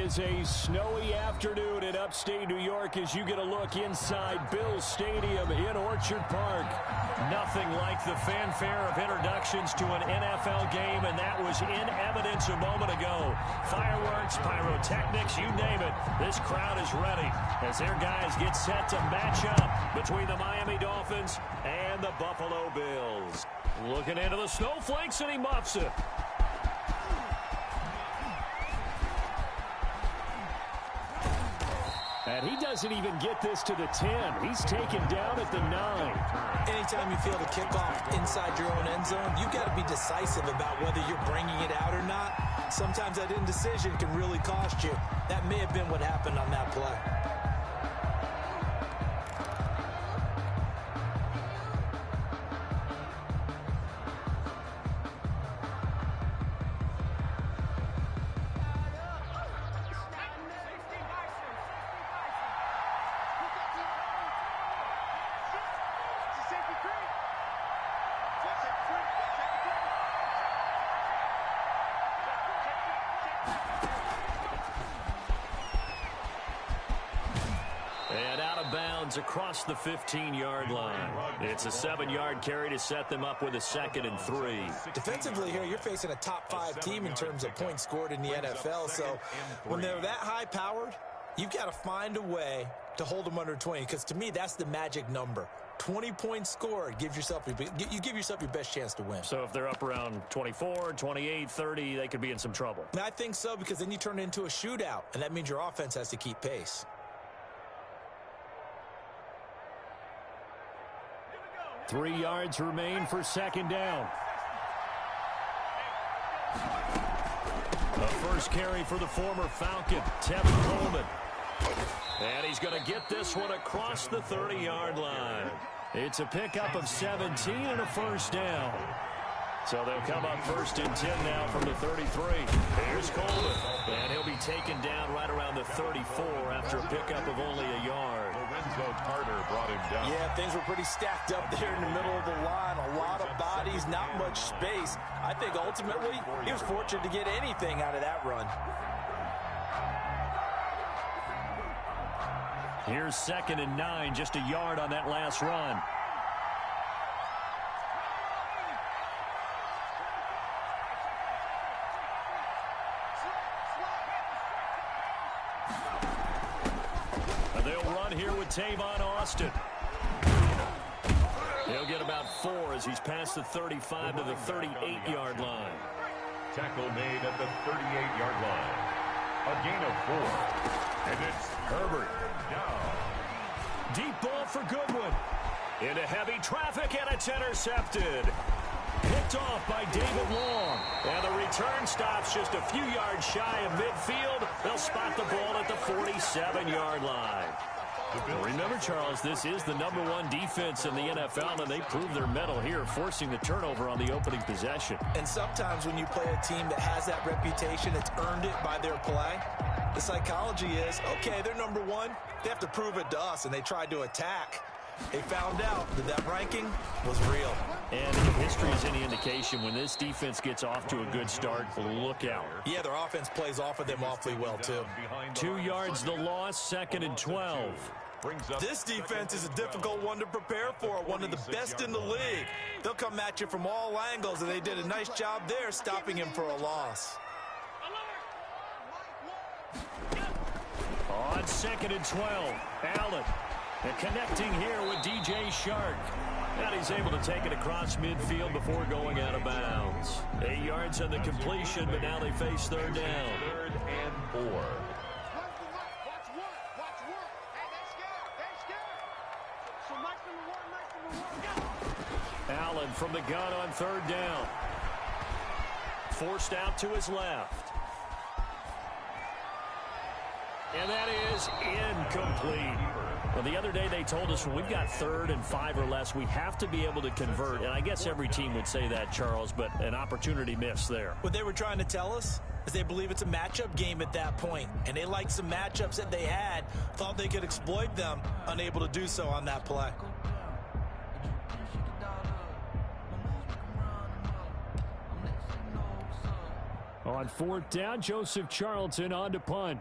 is a snowy afternoon in upstate New York as you get a look inside Bills Stadium in Orchard Park. Nothing like the fanfare of introductions to an NFL game, and that was in evidence a moment ago. Fireworks, pyrotechnics, you name it. This crowd is ready as their guys get set to match up between the Miami Dolphins and the Buffalo Bills. Looking into the snowflakes, and he muffs it. And he doesn't even get this to the 10. He's taken down at the 9. Anytime you feel the kickoff inside your own end zone, you've got to be decisive about whether you're bringing it out or not. Sometimes that indecision can really cost you. That may have been what happened on that play. Across the 15-yard line. It's a 7-yard carry to set them up with a 2nd and 3. Defensively here, you're facing a top 5 team in terms of points scored in the NFL. So when they're that high-powered, you've got to find a way to hold them under 20. Because to me, that's the magic number. 20 points scored, you give yourself your best chance to win. So if they're up around 24, 28, 30, they could be in some trouble. And I think so, because then you turn it into a shootout, and that means your offense has to keep pace. 3 yards remain for 2nd down. The first carry for the former Falcon, Tevin Coleman. And he's going to get this one across the 30-yard line. It's a pickup of 17 and a 1st down. So they'll come up 1st and 10 now from the 33. Here's Coleman. And he'll be taken down right around the 34 after a pickup of only a yard. Carter brought him down. Yeah, things were pretty stacked up there in the middle of the line. A lot of bodies, not much space. I think ultimately he was fortunate to get anything out of that run. Here's 2nd and 9, just a yard on that last run. Tavon Austin. He'll get about 4 as he's past the 35 to the 38-yard line. Tackle made at the 38-yard line. A gain of 4. And it's Herbert down. Deep ball for Goodwin. Into heavy traffic, and it's intercepted. Picked off by David Long. And the return stops just a few yards shy of midfield. They'll spot the ball at the 47-yard line. Remember, Charles, this is the #1 defense in the NFL, and they proved their mettle here, forcing the turnover on the opening possession. And sometimes when you play a team that has that reputation, it's earned it by their play. The psychology is, okay, they're #1. They have to prove it to us, and they tried to attack. They found out that ranking was real. And if history is any indication, when this defense gets off to a good start, look out. Yeah, their offense plays off of them awfully well, too. 2 yards the loss, 2nd and 12. This defense is a difficult one to prepare for, one of the best in the league. They'll come at you from all angles, and they did a nice job there stopping him for a loss. On 2nd and 12, Allen. And connecting here with DJ Shark. And he's able to take it across midfield before going out of bounds. 8 yards on the completion, but now they face 3rd down. 3rd and 4. Allen from the gun on 3rd down. Forced out to his left. And that is incomplete. Well, the other day they told us when we've got 3rd and 5 or less, we have to be able to convert. And I guess every team would say that, Charles, but an opportunity missed there. What they were trying to tell us is they believe it's a matchup game at that point. And they liked some matchups that they had, thought they could exploit them, unable to do so on that play. On 4th down, Joseph Charlton on to punt.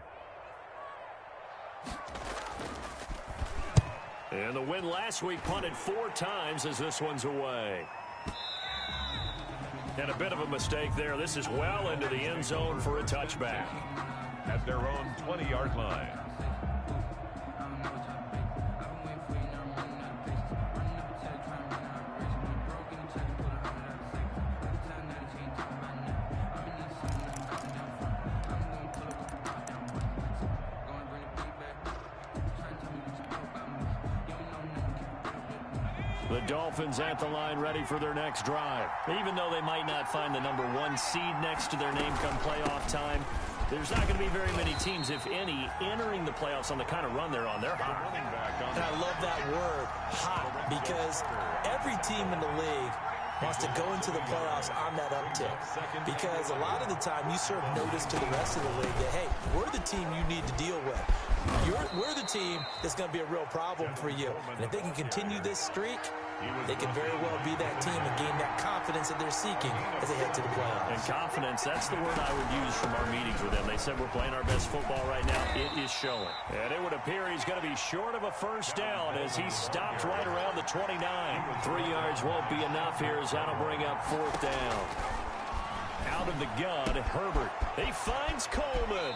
And the win last week punted 4 times as this one's away. And a bit of a mistake there. This is well into the end zone for a touchback. At their own 20-yard line. The Dolphins at the line ready for their next drive. Even though they might not find the number 1 seed next to their name come playoff time, there's not going to be very many teams, if any, entering the playoffs on the kind of run they're on. They're hot. And I love that word, hot, because every team in the league wants to go into the playoffs on that uptick. Because a lot of the time you serve notice to the rest of the league that, hey, we're the team you need to deal with. We're the team that's going to be a real problem for you. And if they can continue this streak, they can very well be that team and gain that confidence that they're seeking as they head to the playoffs. And confidence, that's the word I would use from our meetings with them. They said we're playing our best football right now. It is showing. And it would appear he's going to be short of a first down as he stopped right around the 29. 3 yards won't be enough here as that'll bring up 4th down. Out of the gun, Herbert. He finds Coleman.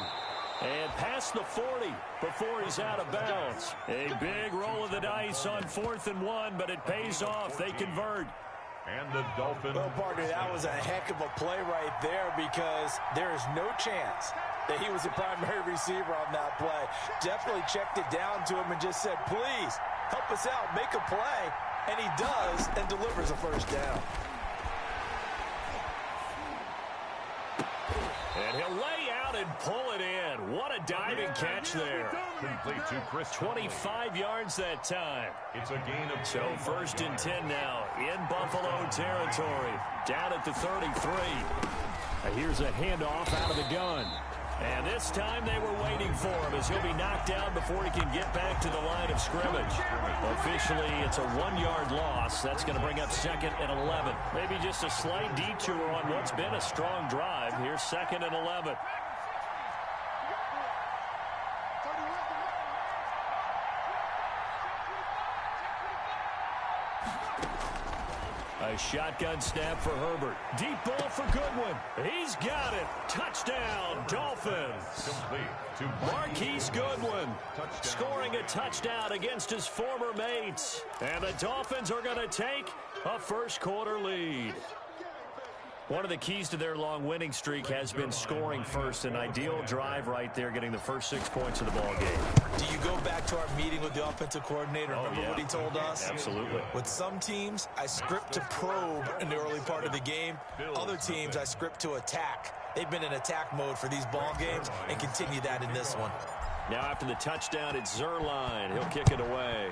And past the 40 before he's out of bounds. A big roll of the dice on 4th and 1, but it pays off. They convert. And the Dolphins. Well, partner, that was a heck of a play right there because there is no chance that he was the primary receiver on that play. Definitely checked it down to him and just said, please, help us out, make a play. And he does and delivers a first down. And he'll lay out and pull it in. What a diving catch there. Complete to Chris. 25 yards that time. It's a gain of 10. So 1st and 10 now in Buffalo territory. Down at the 33. Here's a handoff out of the gun. And this time they were waiting for him as he'll be knocked down before he can get back to the line of scrimmage. Officially, it's a 1-yard loss. That's going to bring up 2nd and 11. Maybe just a slight detour on what's been a strong drive. Here's 2nd and 11. A shotgun snap for Herbert. Deep ball for Goodwin. He's got it. Touchdown, Dolphins. Complete to Marquise Goodwin scoring a touchdown against his former mates. And the Dolphins are going to take a first-quarter lead. One of the keys to their long winning streak has been scoring first. An ideal drive right there, getting the first 6 points of the ball game. Do you go back to our meeting with the offensive coordinator? Remember what he told us? Absolutely. With some teams, I script to probe in the early part of the game. Other teams, I script to attack. They've been in attack mode for these ball games and continue that in this one. Now after the touchdown, it's Zerline. He'll kick it away.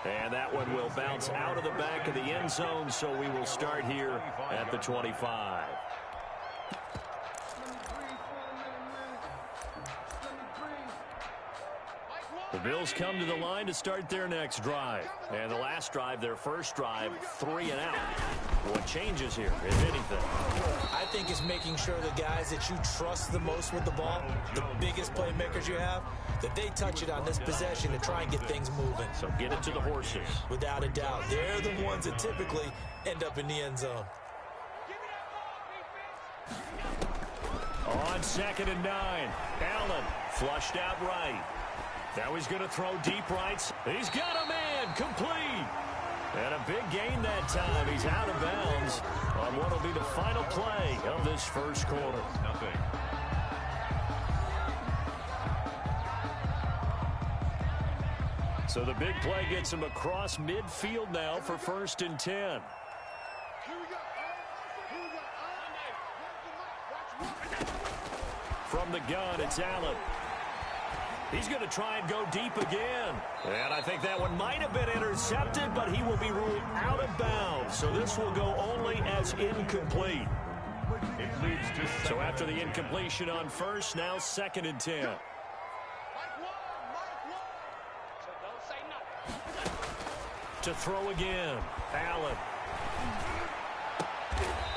And that one will bounce out of the back of the end zone, so we will start here at the 25. The Bills come to the line to start their next drive. And the last drive, their first drive, 3 and out. What changes here, if anything? I think it's making sure the guys that you trust the most with the ball, the biggest playmakers you have, that they touch it on this possession to try and get things moving. So get it to the horses. Without a doubt. They're the ones that typically end up in the end zone. On 2nd and 9, Allen flushed out right. Now he's going to throw deep rights. He's got a man, complete. And a big gain that time. He's out of bounds on what will be the final play of this first quarter. Nothing. So the big play gets him across midfield now for 1st and 10. From the gun, it's Allen. He's going to try and go deep again. And I think that one might have been intercepted, but he will be ruled out of bounds. So this will go only as incomplete. It leads to So after the incompletion on first, now 2nd and 10. To throw again, Allen.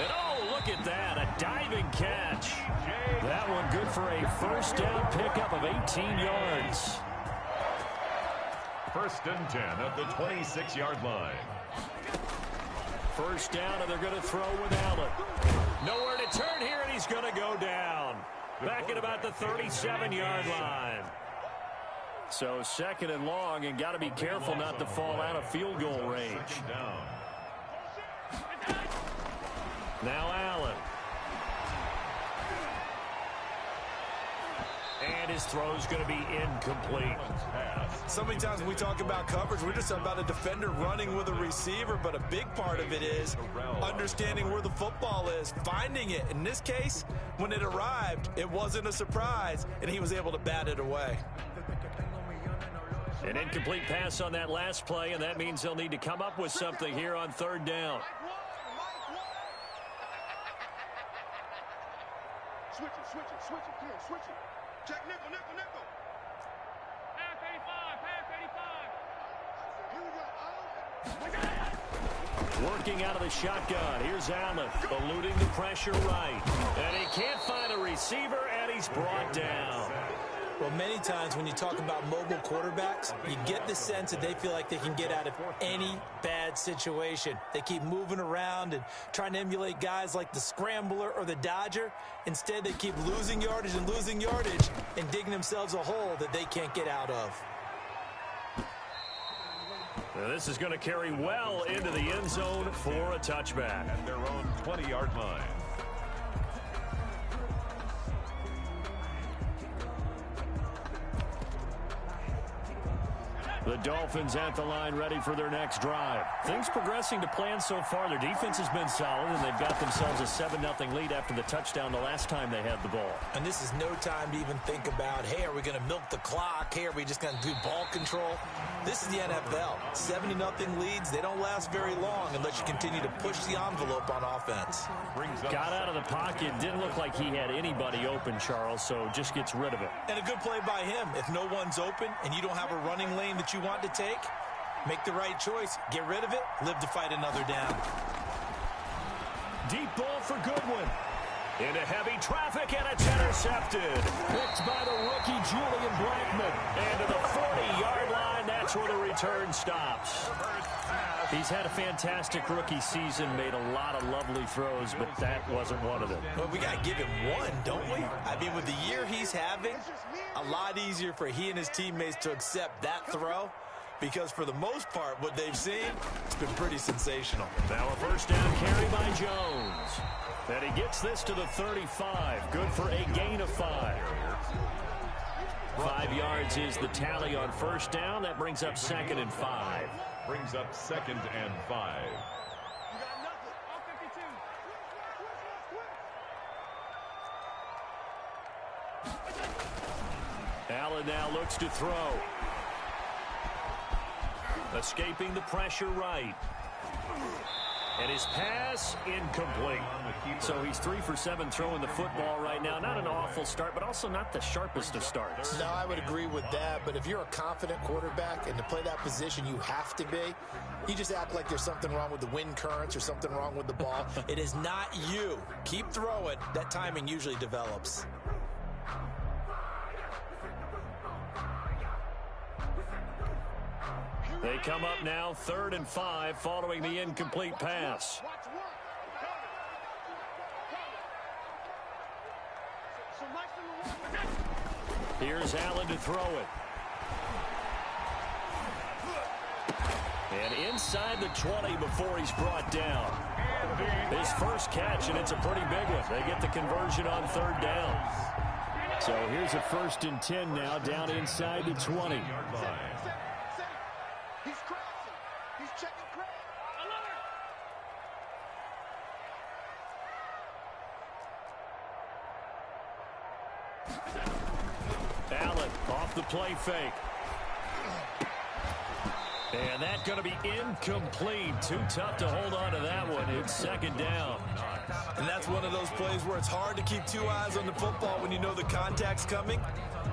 And oh, look at that, a diving catch. That one good for a first down pickup of 18 yards. First and 10 at the 26-yard line. First down, and they're going to throw with Allen. Nowhere to turn here, and he's going to go down. Back at about the 37-yard line. So second and long, and got to be careful not to fall out of field goal range. Now Allen. And his throw's going to be incomplete. So many times when we talk about coverage, we're just about a defender running with a receiver, but a big part of it is understanding where the football is, finding it. In this case, when it arrived, it wasn't a surprise, and he was able to bat it away. An incomplete pass on that last play, and that means they'll need to come up with something here on third down. Switch it, switch it. Check nickel. Pass 85. Here we go. Working out of the shotgun. Here's Allen, eluding the pressure right. And he can't find a receiver, and he's brought down. Well, many times when you talk about mobile quarterbacks, you get the sense that they feel like they can get out of any bad situation. They keep moving around and trying to emulate guys like the Scrambler or the Dodger. Instead, they keep losing yardage and digging themselves a hole that they can't get out of. Now this is going to carry well into the end zone for a touchback. At their own 20-yard line. The Dolphins at the line, ready for their next drive. Things progressing to plan so far. Their defense has been solid, and they've got themselves a 7-0 lead after the touchdown the last time they had the ball. And this is no time to even think about, hey, are we going to milk the clock? Hey, are we just going to do ball control? This is the NFL. 70-0 leads, they don't last very long unless you continue to push the envelope on offense. Got out of the pocket. Didn't look like he had anybody open, Charles, so just gets rid of it. And a good play by him. If no one's open and you don't have a running lane that you want to take, make the right choice. Get rid of it. Live to fight another down. Deep ball for Goodwin. Into heavy traffic, and it's intercepted. Picked by the rookie Julian Blackmon. And to the 40-yard line, that's where the return stops. He's had a fantastic rookie season, made a lot of lovely throws, but that wasn't one of them. Well, we got to give him one, don't we? I mean, with the year he's having, a lot easier for he and his teammates to accept that throw, because for the most part, what they've seen, it's been pretty sensational. Now a first down carry by Jones. And he gets this to the 35. Good for a gain of 5. 5 yards is the tally on first down. That brings up 2nd and 5. Brings up 2nd and 5. Allen now looks to throw. Escaping the pressure right. And his pass incomplete. So he's 3 for 7 throwing the football right now. Not an awful start, but also not the sharpest of starts. No, I would agree with that. But if you're a confident quarterback and to play that position you have to be, you just act like there's something wrong with the wind currents or something wrong with the ball. It is not you. Keep throwing. That timing usually develops. They come up now 3rd and 5 following the incomplete pass. Here's Allen to throw it. And inside the 20 before he's brought down. His first catch, and it's a pretty big one. They get the conversion on 3rd down. So here's a 1st and 10 now, down inside the 20. He's crossing. He's checking crack. Allen off the play fake. And that's going to be incomplete. Too tough to hold on to that one. It's 2nd down. And that's one of those plays where it's hard to keep 2 eyes on the football when you know the contact's coming,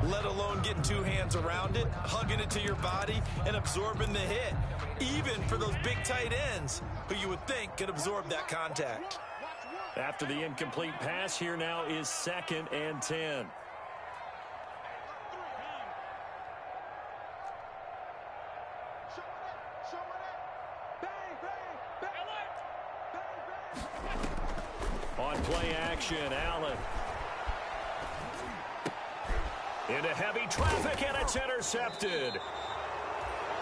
let alone getting 2 hands around it, hugging it to your body, and absorbing the hit. Even for those big tight ends who you would think could absorb that contact. After the incomplete pass, here now is 2nd and 10. On play action, Allen. Into heavy traffic, and it's intercepted.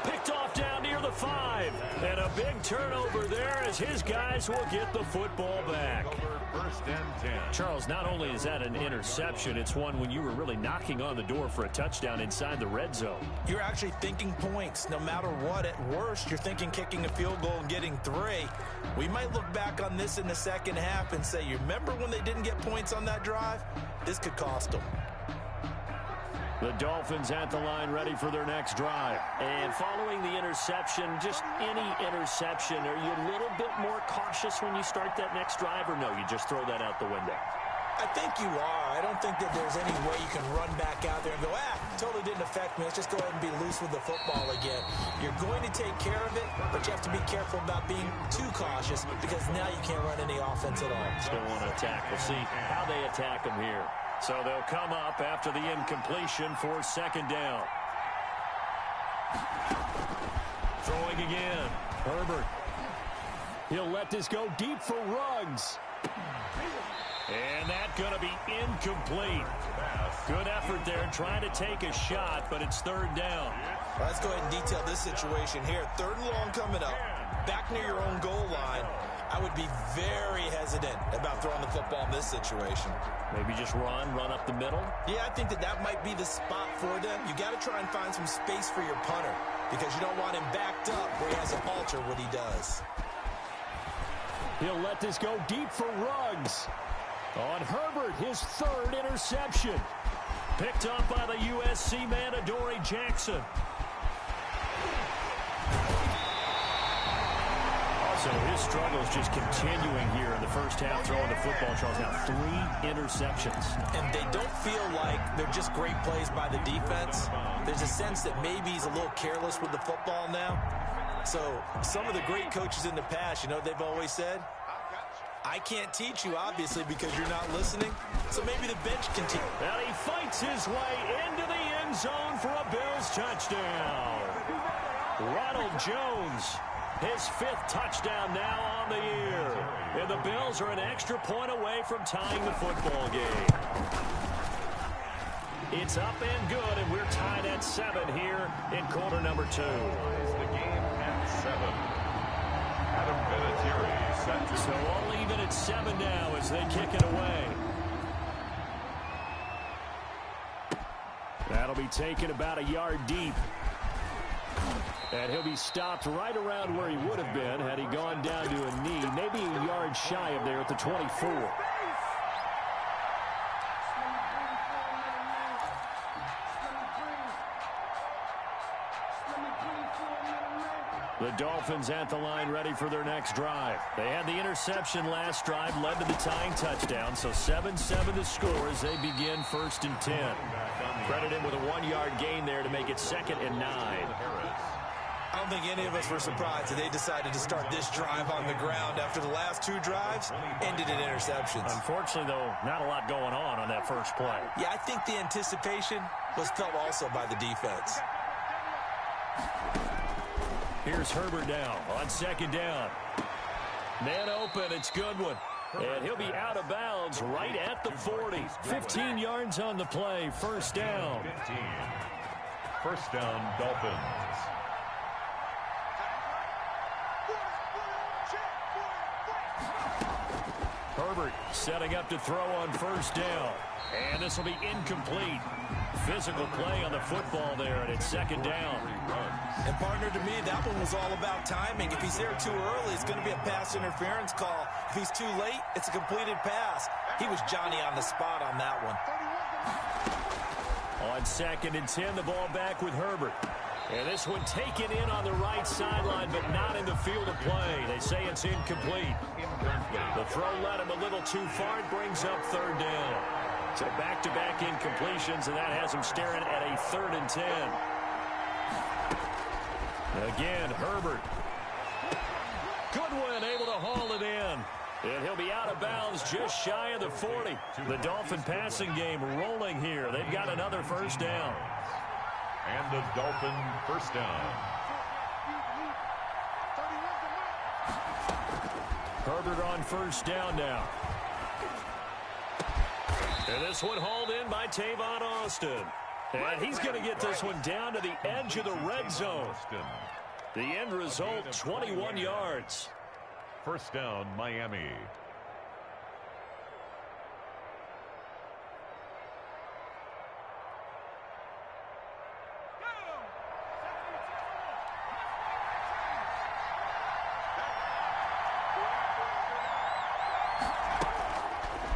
Picked off down near the 5. And a big turnover there as his guys will get the football back. First and 10. Charles, not only is that an interception, it's one when you were really knocking on the door for a touchdown inside the red zone. You're actually thinking points. No matter what, at worst, you're thinking kicking a field goal and getting 3. We might look back on this in the second half and say, you remember when they didn't get points on that drive? This could cost them. The Dolphins at the line ready for their next drive. And following the interception, just any interception, are you a little bit more cautious when you start that next drive, or no, you just throw that out the window? I think you are. I don't think that there's any way you can run back out there and go, totally didn't affect me. Let's just go ahead and be loose with the football again. You're going to take care of it, but you have to be careful about being too cautious because now you can't run any offense at all. Still want to attack. We'll see how they attack them here. So they'll come up after the incompletion for 2nd down. Throwing again. Herbert. He'll let this go deep for Ruggs. And that's going to be incomplete. Good effort there trying to take a shot, but it's 3rd down. Well, let's go ahead and detail this situation here. 3rd and long coming up. Back near your own goal line. I would be very hesitant about throwing the football in this situation. Maybe just run up the middle? Yeah, I think that might be the spot for them. You got to try and find some space for your punter because you don't want him backed up where he has to alter what he does. He'll let this go deep for Ruggs. On Herbert, his 3rd interception. Picked up by the USC man, Adoree Jackson. So his struggles just continuing here in the first half, throwing the football, Charles. Now 3 interceptions. And they don't feel like they're just great plays by the defense. There's a sense that maybe he's a little careless with the football now. So some of the great coaches in the past, you know what they've always said? I can't teach you, obviously, because you're not listening. So maybe the bench can teach. And he fights his way into the end zone for a Bills touchdown. Ronald Jones. His 5th touchdown now on the year. And the Bills are an extra point away from tying the football game. It's up and good, and we're tied at 7 here in quarter number 2. The game at 7. Adam Vinatieri set to... So all even at 7 now as they kick it away. That'll be taken about a yard deep. And he'll be stopped right around where he would have been had he gone down to a knee, maybe a yard shy of there at the 24. The Dolphins at the line ready for their next drive. They had the interception last drive, led to the tying touchdown, so 7-7 the score as they begin 1st and 10. Credit him with a 1-yard gain there to make it 2nd and 9. I don't think any of us were surprised that they decided to start this drive on the ground after the last 2 drives ended in interceptions. Unfortunately, though, not a lot going on that first play. Yeah, I think the anticipation was felt also by the defense. Here's Herbert down on 2nd down. Man open, it's Goodwin. And he'll be out of bounds right at the 40. 15 yards on the play, 1st down. 15. 1st down, Dolphins. Herbert setting up to throw on 1st down. And this will be incomplete. Physical play on the football there, and it's 2nd down. And partner, to me, that one was all about timing. If he's there too early, it's going to be a pass interference call. If he's too late, it's a completed pass. He was Johnny on the spot on that one. On 2nd and 10, the ball back with Herbert. And this one taken in on the right sideline, but not in the field of play. They say it's incomplete. The throw led him a little too far. It brings up 3rd down. So back-to-back incompletions, and that has him staring at a 3rd and 10. Again, Herbert. Goodwin able to haul it in. And he'll be out of bounds just shy of the 40. The Dolphin passing game rolling here. They've got another first down. And the Dolphin first down. Herbert on first down now. And this one hauled in by Tavon Austin. And he's going to get this one down to the edge of the red zone. The end result, 21 yards. First down, Miami.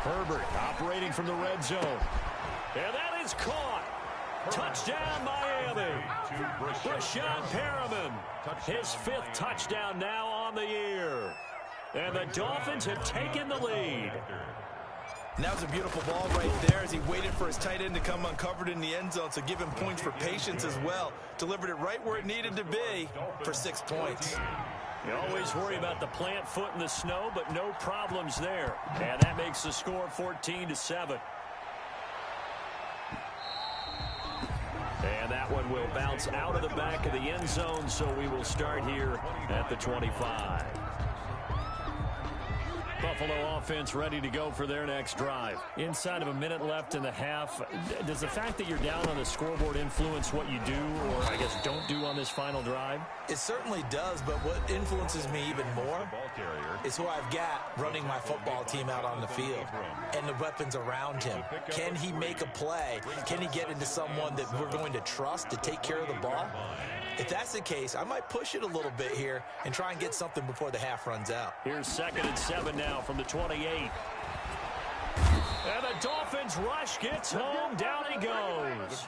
Herbert operating from the red zone. And that is caught. Touchdown, Miami. Brashad Perriman, his 5th touchdown now on the year. And the Dolphins have taken the lead. And that was a beautiful ball right there as he waited for his tight end to come uncovered in the end zone, so give him points for patience as well. Delivered it right where it needed to be for 6 points. You always worry about the plant foot in the snow, but no problems there. And that makes the score 14-7. And that one will bounce out of the back of the end zone, so we will start here at the 25. Buffalo offense ready to go for their next drive. Inside of a minute left in the half, does the fact that you're down on the scoreboard influence what you do, or I guess don't do on this final drive? It certainly does, but what influences me even more is who I've got running my football team out on the field and the weapons around him. Can he make a play? Can he get into someone that we're going to trust to take care of the ball? If that's the case, I might push it a little bit here and try and get something before the half runs out. Here's 2nd and 7 now from the 28. And the Dolphins rush gets home. Down he goes.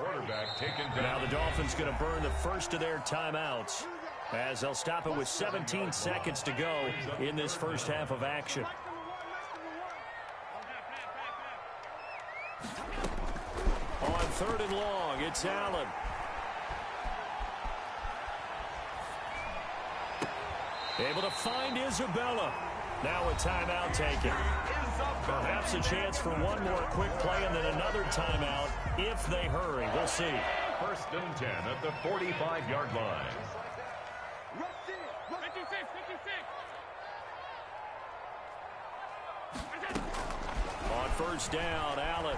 Now the Dolphins going to burn the first of their timeouts as they'll stop it with 17 seconds to go in this first half of action. On 3rd and long, it's Allen. Able to find Isabella. Now a timeout taken. Perhaps a chance for one more quick play and then another timeout if they hurry. We'll see. 1st and 10 at the 45-yard line. On first down, Allen.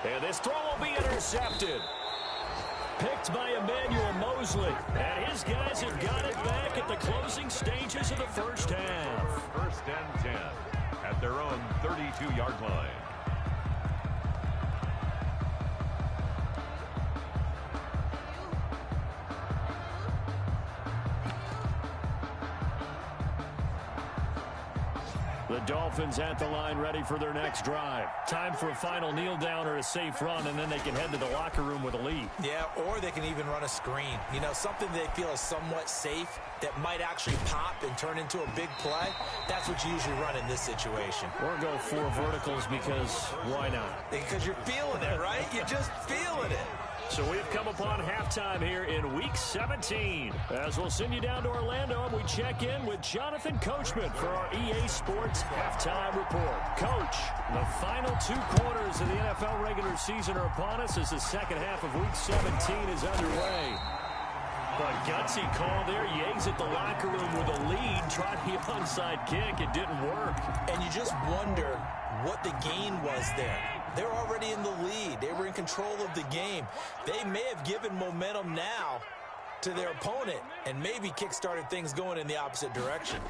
And this throw will be intercepted. Picked by Emmanuel Mosley. And his guys have got it back at the closing stages of the first half. 1st and 10 at their own 32-yard line. The Dolphins at the line ready for their next drive. Time for a final kneel down or a safe run, and then they can head to the locker room with a lead. Yeah, or they can even run a screen. You know, something they feel is somewhat safe that might actually pop and turn into a big play. That's what you usually run in this situation. Or go 4 verticals because why not? Because you're feeling it, right? You're just feeling it. So we've come upon halftime here in Week 17. As we'll send you down to Orlando and we check in with Jonathan Coachman for our EA Sports Halftime Report. Coach, the final 2 quarters of the NFL regular season are upon us as the second half of Week 17 is underway. But gutsy call there. You exit the locker room with a lead. Tried the onside kick. It didn't work. And you just wonder what the gain was there. They're already in the lead. They were in control of the game. They may have given momentum now to their opponent and maybe kick-started things going in the opposite direction.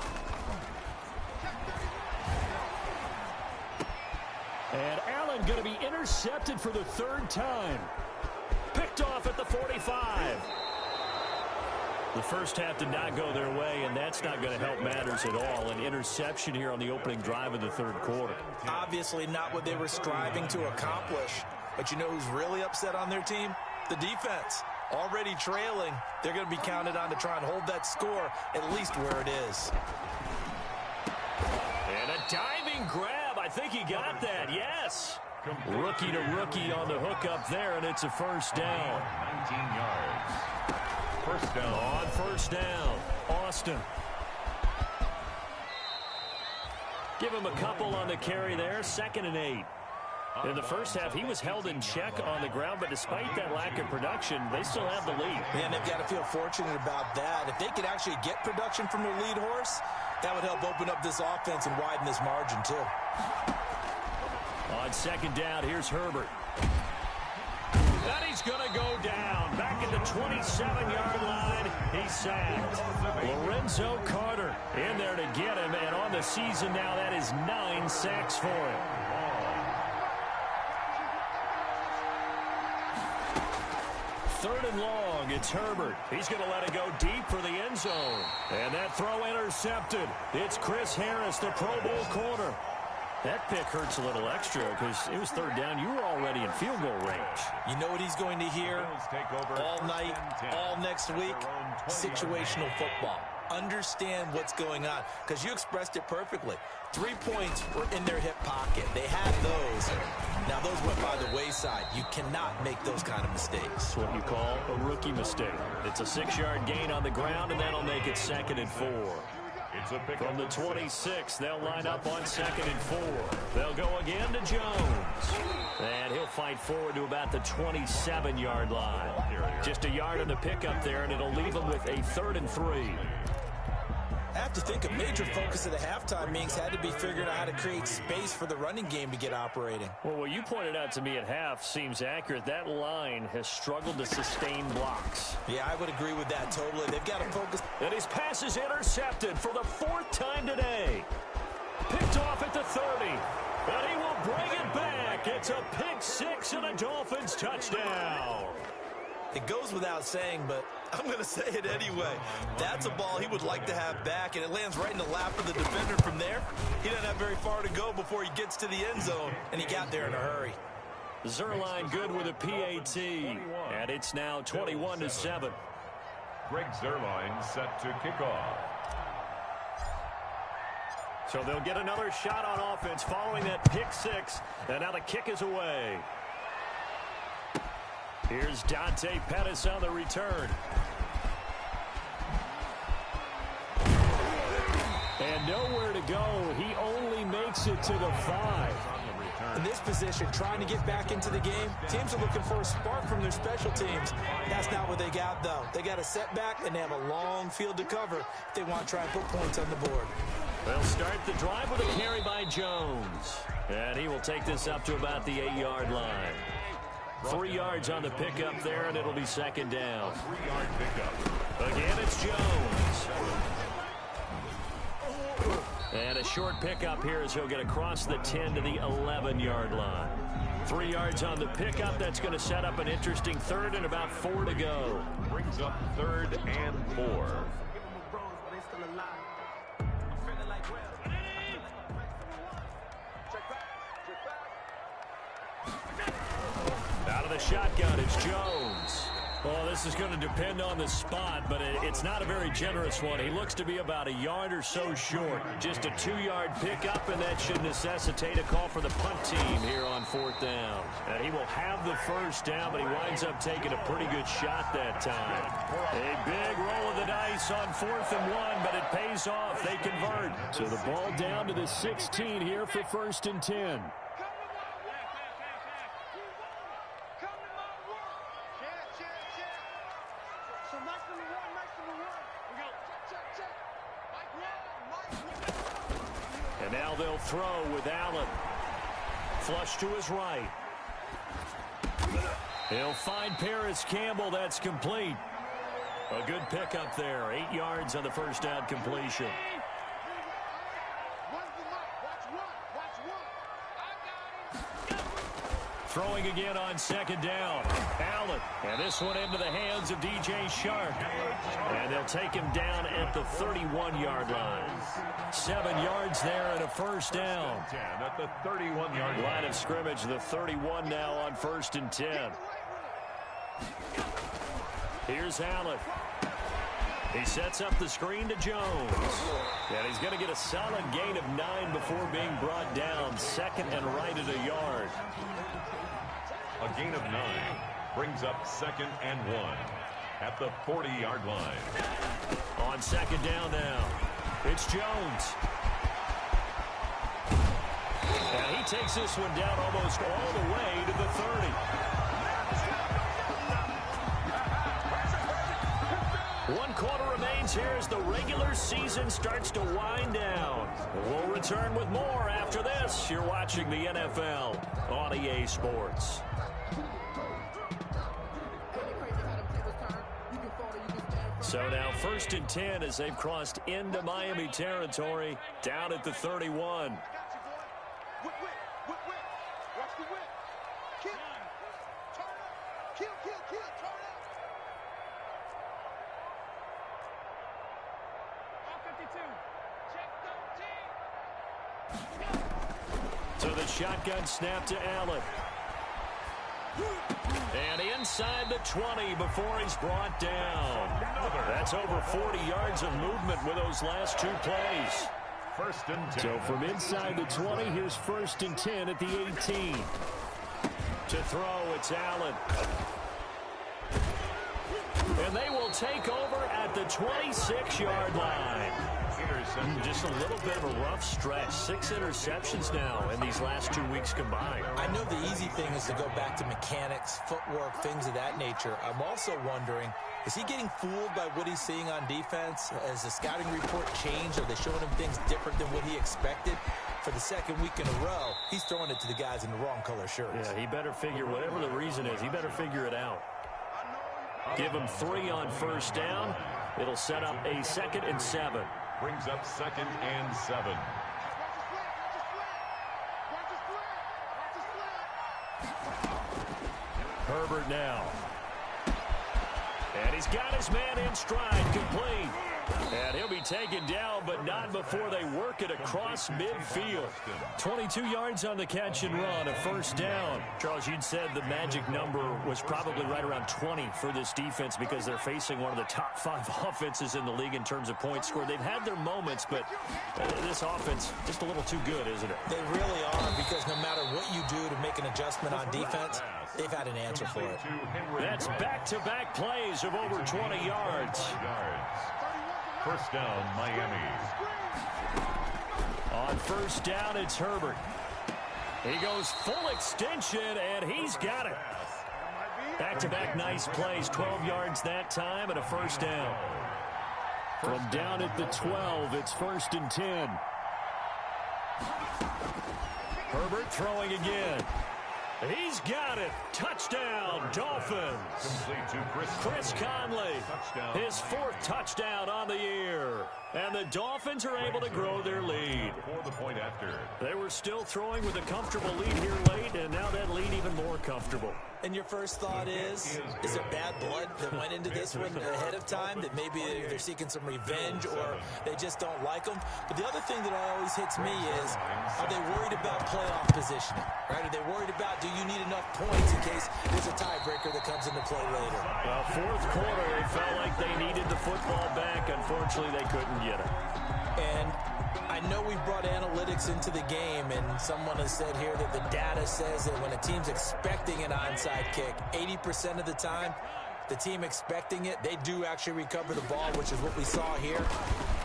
And Allen going to be intercepted for the 3rd time. Picked off at the 45. The first half did not go their way, and that's not going to help matters at all. An interception here on the opening drive of the 3rd quarter. Obviously not what they were striving to accomplish. But you know who's really upset on their team? The defense. Already trailing. They're going to be counted on to try and hold that score at least where it is. And a diving grab. I think he got that. Yes. Rookie to rookie on the hook up there, and it's a first down. 19 yards. first down. On first down, Austin. Give him a couple on the carry there, 2nd and 8. In the first half, he was held in check on the ground, but despite that lack of production, they still have the lead. And they've got to feel fortunate about that. If they could actually get production from their lead horse, that would help open up this offense and widen this margin, too. On 2nd down, here's Herbert. Then he's going to go down. Back at the 27-yard line, he's sacked. Lorenzo Carter in there to get him, and on the season now, that is 9 sacks for him. Third and long, it's Herbert. He's going to let it go deep for the end zone. And that throw intercepted. It's Chris Harris, the Pro Bowl corner. That pick hurts a little extra because it was 3rd down. You were already in field goal range. You know what he's going to hear all night, all next week? Situational football. Understand what's going on, because you expressed it perfectly. 3 points were in their hip pocket. They had those. Now, those went by the wayside. You cannot make those kind of mistakes. It's what you call a rookie mistake. It's a 6-yard gain on the ground, and that'll make it 2nd and 4. From the 26, they'll line up on 2nd and 4. They'll go again to Jones. And he'll fight forward to about the 27-yard line. Just a yard on the pickup there, and it'll leave him with a 3rd and 3. I have to think a major focus of the halftime meetings had to be figuring out how to create space for the running game to get operating. Well, what you pointed out to me at half seems accurate. That line has struggled to sustain blocks. Yeah, I would agree with that totally. They've got to focus. And his pass is intercepted for the 4th time today. Picked off at the 30. But he will bring it back. It's a pick 6 and a Dolphins touchdown. It goes without saying, but I'm going to say it anyway. That's a ball he would like to have back, and it lands right in the lap of the defender from there. He doesn't have very far to go before he gets to the end zone, and he got there in a hurry. Zerline good with a PAT, and it's now 21-7. Greg Zerline set to kick off. So they'll get another shot on offense following that pick 6, and now the kick is away. Here's Dante Pettis on the return. And nowhere to go. He only makes it to the 5. In this position, trying to get back into the game, teams are looking for a spark from their special teams. That's not what they got, though. They got a setback, and they have a long field to cover if they want to try and put points on the board. They'll start the drive with a carry by Jones. And he will take this up to about the 8-yard line. 3 yards on the pickup there, and it'll be 2nd down. 3-yard pickup. Again, it's Jones. And a short pickup here as he'll get across the 10 to the 11-yard line. 3 yards on the pickup. That's going to set up an interesting 3rd and about 4 to go. Brings up 3rd and 4. Out of the shotgun, it's Jones. Well, this is going to depend on the spot, but it's not a very generous one. He looks to be about a yard or so short. Just a 2-yard pickup, and that should necessitate a call for the punt team here on 4th down. And he will have the 1st down, but he winds up taking a pretty good shot that time. A big roll of the dice on 4th and 1, but it pays off. They convert. So the ball down to the 16 here for 1st and 10. And now they'll throw with Allen. Flush to his right. He'll find Paris Campbell. That's complete. A good pickup there. 8 yards on the 1st down completion. Throwing again on 2nd down. Allen. And this one into the hands of DJ Shark. And they'll take him down at the 31-yard line. 7 yards there and a 1st down. 10 at the 31-yard line of scrimmage, the 31 now on 1st and 10. Here's Allen. He sets up the screen to Jones. And he's going to get a solid gain of 9 before being brought down. 2nd and right at a yard. A gain of 9 brings up 2nd and 1. at the 40-yard line. On second down now, it's Jones. And he takes this one down almost all the way to the 30. One quarter remains here as the regular season starts to wind down. We'll return with more after this. You're watching the NFL on EA Sports. So now 1st and 10 as they've crossed into Miami territory down at the 31. So the shotgun snap to Allen. And inside the 20 before he's brought down. That's over 40 yards of movement with those last two plays. 1st and 10. So from inside the 20, here's 1st and 10 at the 18. To throw, it's Allen. And they will take over at the 26-yard line. Just a little bit of a rough stretch. 6 interceptions now in these last 2 weeks combined. I know the easy thing is to go back to mechanics, footwork, things of that nature. I'm also wondering, is he getting fooled by what he's seeing on defense? Has the scouting report changed? Are they showing him things different than what he expected? For the second week in a row, he's throwing it to the guys in the wrong color shirts. Yeah, he better figure, whatever the reason is, he better figure it out. Give him 3 on 1st down. It'll set up a 2nd and 7. Brings up 2nd and 7. Herbert now. And he's got his man in stride, complete. And he'll be taken down, but not before they work it across midfield. 22 yards on the catch and run, a 1st down. Charles, you'd said the magic number was probably right around 20 for this defense because they're facing one of the top 5 offenses in the league in terms of points scored. They've had their moments, but this offense just a little too good, isn't it? They really are, because no matter what you do to make an adjustment on defense, they've had an answer for it. That's back-to-back plays of over 20 yards. 1st down, Miami. On 1st down, it's Herbert. He goes full extension, and he's got it. Back-to-back nice plays, 12 yards that time, and a 1st down. From down at the 12, it's 1st and 10. Herbert throwing again. He's got it. Touchdown, Dolphins. Complete to Chris Conley, his 4th touchdown on the year. And the Dolphins are able to grow their lead. For the point after. They were still throwing with a comfortable lead here late, and now that lead even more comfortable. And your first thought is there bad blood that went into this one ahead of time, that maybe they're seeking some revenge or they just don't like them? But the other thing that always hits me is, are they worried about playoff positioning? Right? Are they worried about, do you need enough points in case there's a tiebreaker that comes into play later? Well, 4th quarter, it felt like they needed the football back. Unfortunately, they couldn't get it. And I know we brought analytics into the game, and someone has said here that the data says that when a team's expecting an onside kick, 80% of the time, the team expecting it, they do actually recover the ball, which is what we saw here.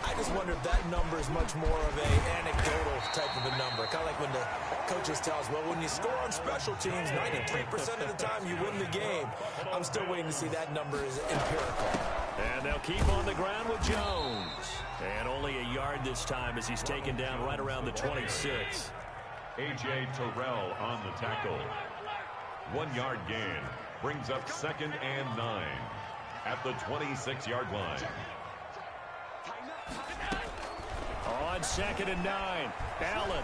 I just wonder if that number is much more of an anecdotal type of a number. Kind of like when the coaches tell us, well, when you score on special teams, 93% of the time you win the game. I'm still waiting to see that number is empirical. And they'll keep on the ground with Jones. And only a yard this time as he's taken down right around the 26. A.J. Terrell on the tackle. 1-yard gain. Brings up 2nd and 9 at the 26-yard line. On 2nd and 9, Allen.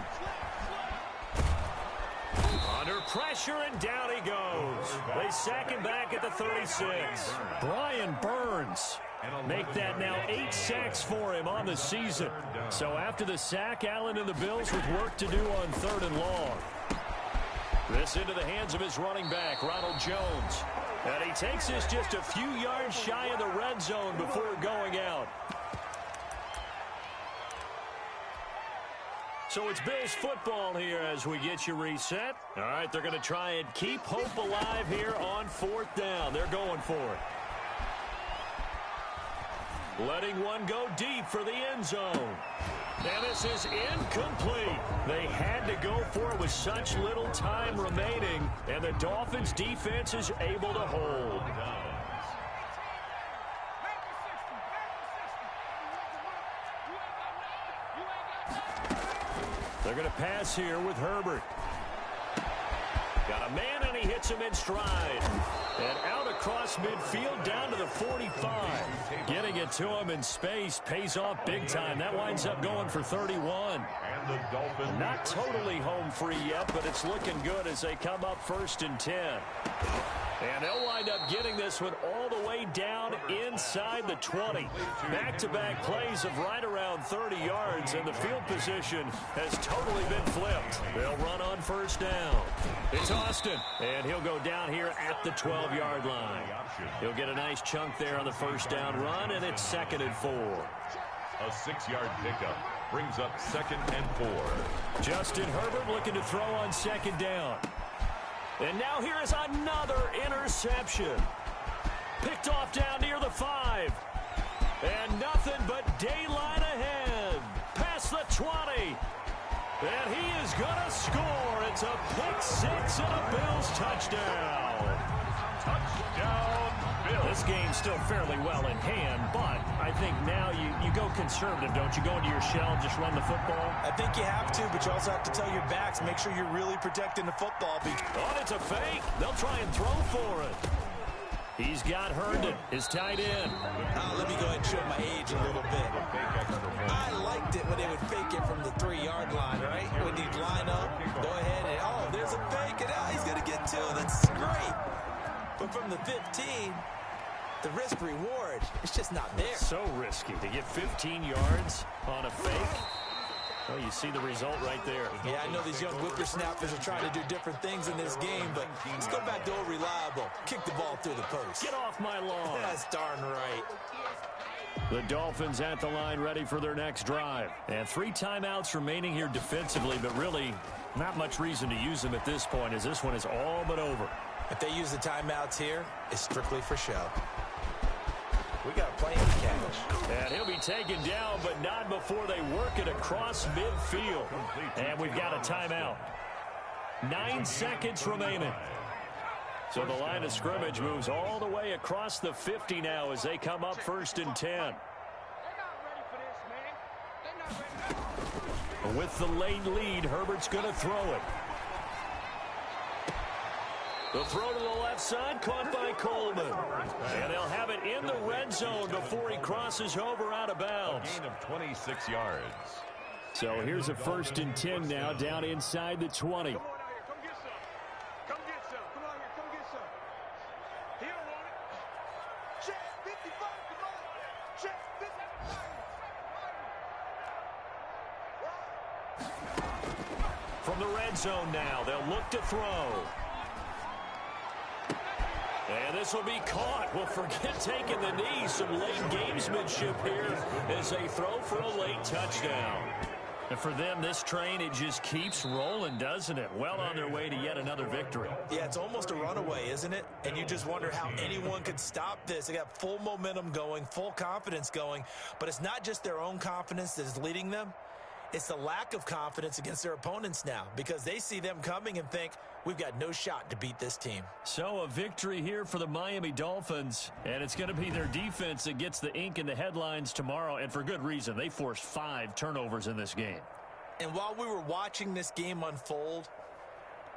Under pressure, and down he goes. They sack him back at the 36. Brian Burns. Make that now 8 sacks for him on the season. So after the sack, Allen and the Bills with work to do on 3rd and long. This into the hands of his running back, Ronald Jones. And he takes this just a few yards shy of the red zone before going out. So it's Bills football here as we get you reset. All right, they're going to try and keep hope alive here on 4th down. They're going for it. letting one go deep for the end zone. And this is incomplete. They had to go for it with such little time remaining, and the Dolphins' defense is able to hold. They're going to pass here with Herbert. Got a man, and he hits him in stride. And out across midfield down to the 45. Getting it to him in space pays off big time. That winds up going for 31. And the Dolphins not totally home free yet, but it's looking good as they come up 1st and 10. And they'll wind up getting this one all the way down inside the 20. Back-to-back plays of right around 30 yards, and the field position has totally been flipped. They'll run on 1st down. It's Austin, and he'll go down here at the 12-yard line. He'll get a nice chunk there on the 1st down run, and it's 2nd and 4. a 6-yard pickup brings up 2nd and 4. Justin Herbert looking to throw on 2nd down. And now here is another interception. Picked off down near the 5. And nothing but daylight ahead. Past the 20. And he is going to score. It's a pick-6 and a Bills touchdown. Touchdown, Bills. This game's still fairly well in hand, but I think now you go conservative, don't you? Go into your shell, just run the football. I think you have to, but you also have to tell your backs, make sure you're really protecting the football. Oh, it's a fake. They'll try and throw for it. He's got Herndon, his tight end. Let me go ahead and show my age a little bit. I liked it when they would fake it from the 3-yard line, right? When you'd line up, go ahead and, oh, there's a fake, and oh, he's going to get 2. That's great. But from the 15, the risk-reward, it's just not there. It's so risky to get 15 yards on a fake. Well, you see the result right there. Yeah, I know these young whippersnappers are trying to do different things in this game, but let's go back to old reliable. Kick the ball through the post. Get off my lawn. That's darn right. The Dolphins at the line ready for their next drive. And 3 timeouts remaining here defensively, but really not much reason to use them at this point as this one is all but over. If they use the timeouts here, it's strictly for show. We got plenty to catch. And he'll be taken down, but not before they work it across midfield. And we've got a timeout. 9 seconds remaining. So the line of scrimmage moves all the way across the 50 now as they come up 1st and 10. With the late lead, Herbert's going to throw it. The throw to the left side, caught by Coleman. And they'll have it in the red zone before he crosses over out of bounds. A gain of 26 yards. So here's a 1st and 10 now, down inside the 20. Come get some. Come get some. Come on here. Come get some. He don't want it. Check 55. Come on. Check 55. From the red zone now, they'll look to throw. And this will be caught. Well, forget taking the knee. Some late gamesmanship here as they throw for a late touchdown. And for them, this train, it just keeps rolling, doesn't it? Well on their way to yet another victory. Yeah, it's almost a runaway, isn't it? And you just wonder how anyone could stop this. They got full momentum going, full confidence going. But it's not just their own confidence that is leading them. It's the lack of confidence against their opponents now because they see them coming and think, we've got no shot to beat this team. So a victory here for the Miami Dolphins, and it's going to be their defense that gets the ink in the headlines tomorrow, and for good reason. They forced 5 turnovers in this game. And while we were watching this game unfold,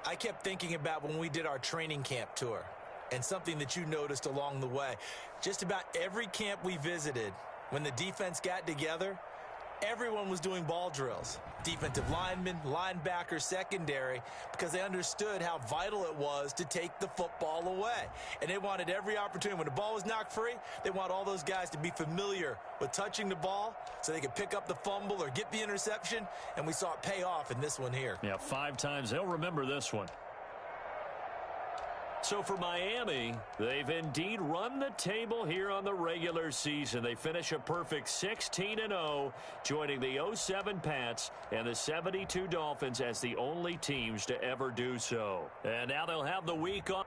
I kept thinking about when we did our training camp tour and something that you noticed along the way. Just about every camp we visited, when the defense got together, everyone was doing ball drills. Defensive linemen, linebackers, secondary, because they understood how vital it was to take the football away. And they wanted every opportunity. When the ball was knocked free, they want all those guys to be familiar with touching the ball so they could pick up the fumble or get the interception. And we saw it pay off in this one here. Yeah, 5 times. They'll remember this one. So for Miami, they've indeed run the table here on the regular season. They finish a perfect 16-0, joining the 07 Pats and the 72 Dolphins as the only teams to ever do so. And now they'll have the week off.